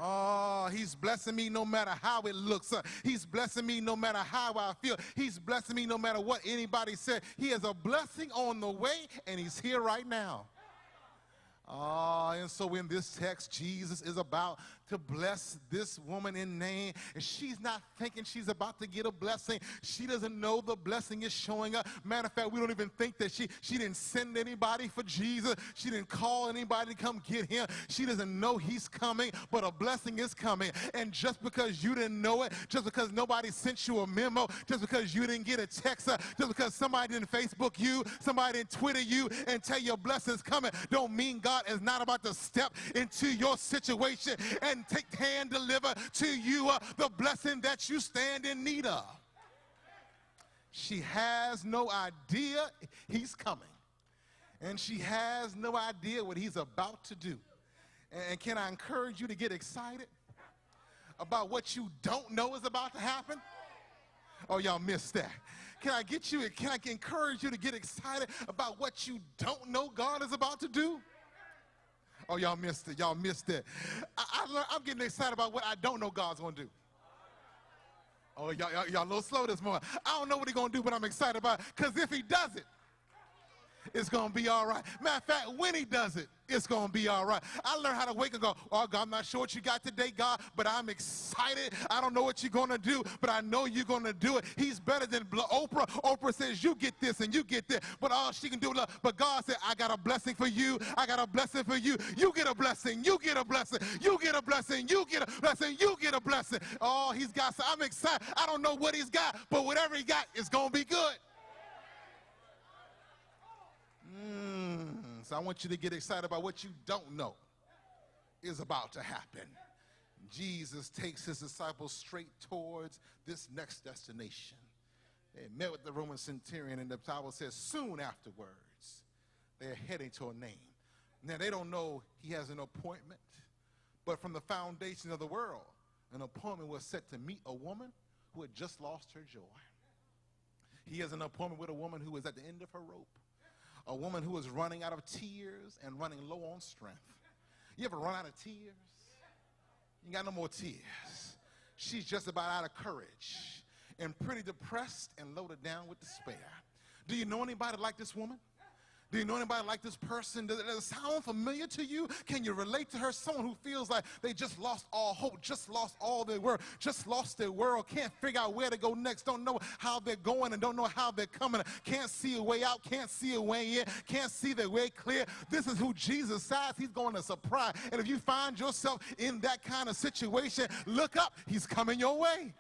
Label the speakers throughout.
Speaker 1: Oh, he's blessing me no matter how it looks. He's blessing me no matter how I feel. He's blessing me no matter what anybody said. He has a blessing on the way, and he's here right now. And so in this text, Jesus is about to bless this woman in name, and she's not thinking she's about to get a blessing. She doesn't know the blessing is showing up. Matter of fact, we don't even think that she didn't send anybody for Jesus. She didn't call anybody to come get him. She doesn't know he's coming, but a blessing is coming. And just because you didn't know it, just because nobody sent you a memo, just because you didn't get a text, just because somebody didn't Facebook you, somebody didn't Twitter you and tell you a blessing's coming, don't mean God is not about to step into your situation and take hand deliver to you the blessing that you stand in need of. She has no idea he's coming, and she has no idea what he's about to do. And can I encourage you to get excited about what you don't know is about to happen? Oh, y'all missed that. Can I encourage you to get excited about what you don't know God is about to do? Oh, y'all missed it. Y'all missed it. I'm getting excited about what I don't know God's going to do. Oh, y'all a little slow this morning. I don't know what he's going to do, but I'm excited about it. Because if he does it, it's going to be all right. Matter of fact, when he does it, it's going to be all right. I learned how to wake and go, oh, God, I'm not sure what you got today, God, but I'm excited. I don't know what you're going to do, but I know you're going to do it. He's better than Oprah. Oprah says, you get this and you get that, but all she can do, but God said, I got a blessing for you. I got a blessing for you. You get a blessing. You get a blessing. You get a blessing. You get a blessing. You get a blessing. Oh, he's got, so I'm excited. I don't know what he's got, but whatever he got, it's going to be good. So I want you to get excited about what you don't know is about to happen. Jesus takes his disciples straight towards this next destination. They met with the Roman centurion, and the Bible says soon afterwards, they're heading to a name. Now, they don't know he has an appointment, but from the foundation of the world, an appointment was set to meet a woman who had just lost her joy. He has an appointment with a woman who was at the end of her rope. A woman who was running out of tears and running low on strength. You ever run out of tears? You got no more tears. She's just about out of courage and pretty depressed and loaded down with despair. Do you know anybody like this woman? Do you know anybody like this person? Does it sound familiar to you? Can you relate to her? Someone who feels like they just lost all hope, just lost all their world, just lost their world, can't figure out where to go next, don't know how they're going and don't know how they're coming, can't see a way out, can't see a way in, can't see their way clear. This is who Jesus says he's going to surprise. And if you find yourself in that kind of situation, look up, he's coming your way.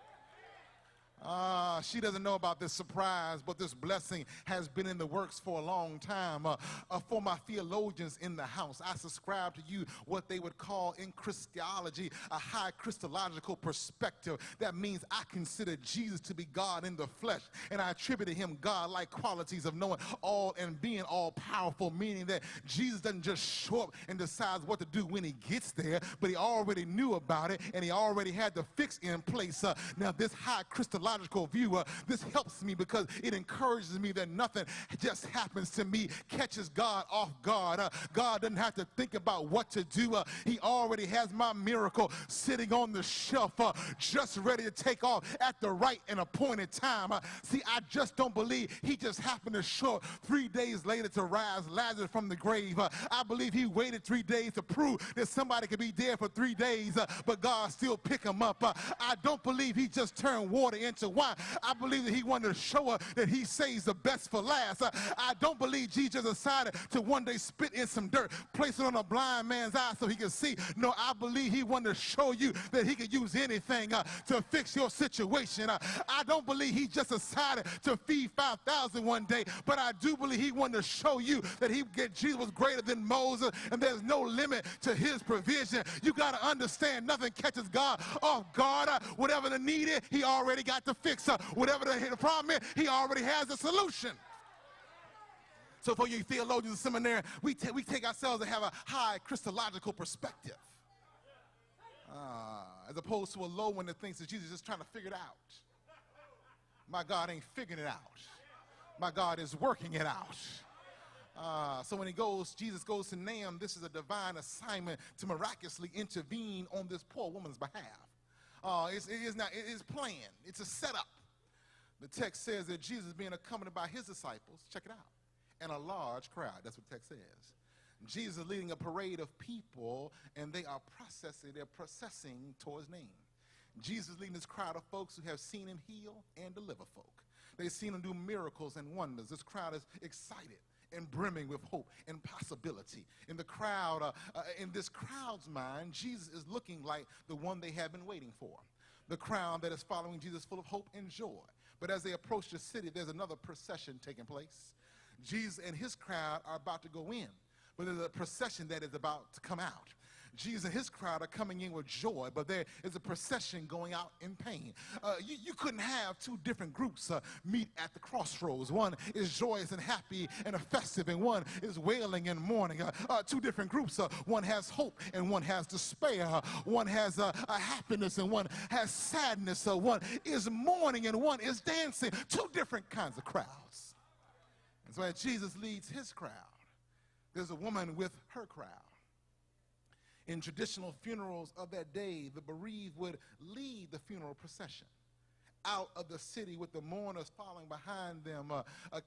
Speaker 1: She doesn't know about this surprise, but this blessing has been in the works for a long time. For my theologians in the house, I subscribe to you what they would call in Christology a high Christological perspective. That means I consider Jesus to be God in the flesh, and I attribute to him God-like qualities of knowing all and being all-powerful, meaning that Jesus doesn't just show up and decides what to do when he gets there, but he already knew about it, and he already had the fix in place. Now, this high Christological view, this helps me because it encourages me that nothing just happens to me, catches God off guard. God doesn't have to think about what to do. He already has my miracle sitting on the shelf, just ready to take off at the right and appointed time. See, I just don't believe he just happened to show up 3 days later to rise Lazarus from the grave. I believe he waited 3 days to prove that somebody could be dead for 3 days, but God still pick him up. I don't believe he just turned water into wine. I believe that he wanted to show us that he saves the best for last. I don't believe Jesus decided to one day spit in some dirt, place it on a blind man's eye so he could see. No, I believe he wanted to show you that he could use anything to fix your situation. I don't believe he just decided to feed 5,000 one day, but I do believe he wanted to show you that Jesus was greater than Moses, and there's no limit to his provision. You got to understand, nothing catches God off guard. Whatever the need is, he already got the fix. Whatever the problem is, he already has a solution. So for you theologians in seminary, we take ourselves to have a high Christological perspective, as opposed to a low one that thinks that Jesus is just trying to figure it out. My God ain't figuring it out. My God is working it out. So when Jesus goes to Nahum, this is a divine assignment to miraculously intervene on this poor woman's behalf. It is planned. It's a setup. The text says that Jesus is being accompanied by his disciples, check it out, and a large crowd. That's what the text says. Jesus is leading a parade of people, and they're processing towards Nahum. Jesus is leading this crowd of folks who have seen him heal and deliver folk. They've seen him do miracles and wonders. This crowd is excited and brimming with hope and possibility. In the crowd, in this crowd's mind, Jesus is looking like the one they have been waiting for. The crowd that is following Jesus full of hope and joy. But as they approach the city, there's another procession taking place. Jesus and his crowd are about to go in, but there's a procession that is about to come out. Jesus and his crowd are coming in with joy, but there is a procession going out in pain. You couldn't have two different groups meet at the crossroads. One is joyous and happy and festive, and one is wailing and mourning. Two different groups. One has hope and one has despair. One has a happiness and one has sadness. One is mourning and one is dancing. Two different kinds of crowds. And so as Jesus leads his crowd, there's a woman with her crowd. In traditional funerals of that day, the bereaved would lead the funeral procession out of the city with the mourners following behind them,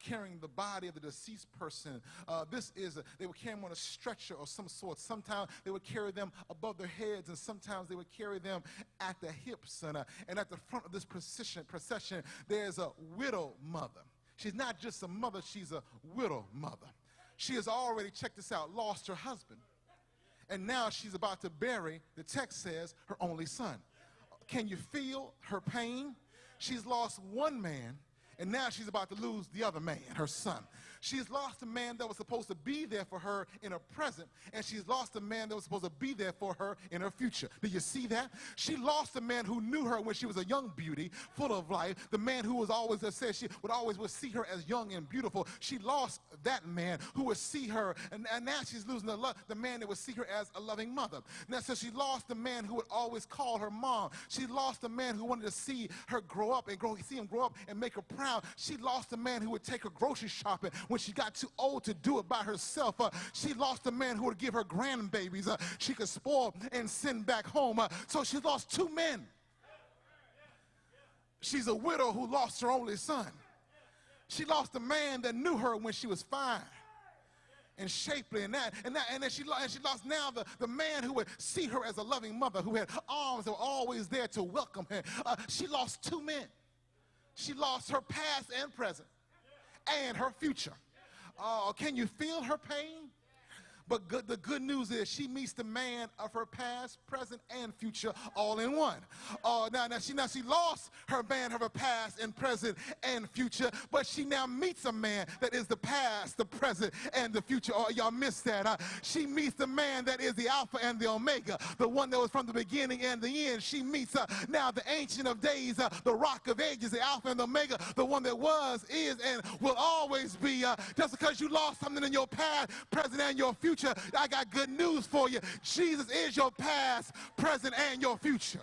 Speaker 1: carrying the body of the deceased person. They would carry them on a stretcher of some sort. Sometimes they would carry them above their heads, and sometimes they would carry them at the hips. And at the front of this procession, there's a widow mother. She's not just a mother, she's a widow mother. She has already, check this out, lost her husband. And now she's about to bury, the text says, her only son. Can you feel her pain? She's lost one man, and now she's about to lose the other man, her son. She's lost a man that was supposed to be there for her in her present, and she's lost a man that was supposed to be there for her in her future. Do you see that? She lost a man who knew her when she was a young beauty, full of life. The man who was always, said she would always see her as young and beautiful. She lost that man who would see her, and now she's losing the man that would see her as a loving mother. Now, so she lost the man who would always call her mom. She lost the man who wanted to see her grow up and see him grow up and make her proud. She lost the man who would take her grocery shopping when she got too old to do it by herself. She lost a man who would give her grandbabies. She could spoil and send back home. So she lost two men. She's a widow who lost her only son. She lost a man that knew her when she was fine and shapely, and then she lost now the man who would see her as a loving mother, who had arms that were always there to welcome her. She lost two men. She lost her past and present and her future. Can you feel her pain? But the good news is she meets the man of her past, present, and future all in one. Now she lost her man of her past and present and future, but she now meets a man that is the past, the present, and the future. Y'all missed that. She meets the man that is the Alpha and the Omega, the one that was from the beginning and the end. She meets now the Ancient of Days, the Rock of Ages, the Alpha and the Omega, the one that was, is, and will always be. Just because you lost something in your past, present, and your future, I got good news for you. Jesus is your past, present, and your future.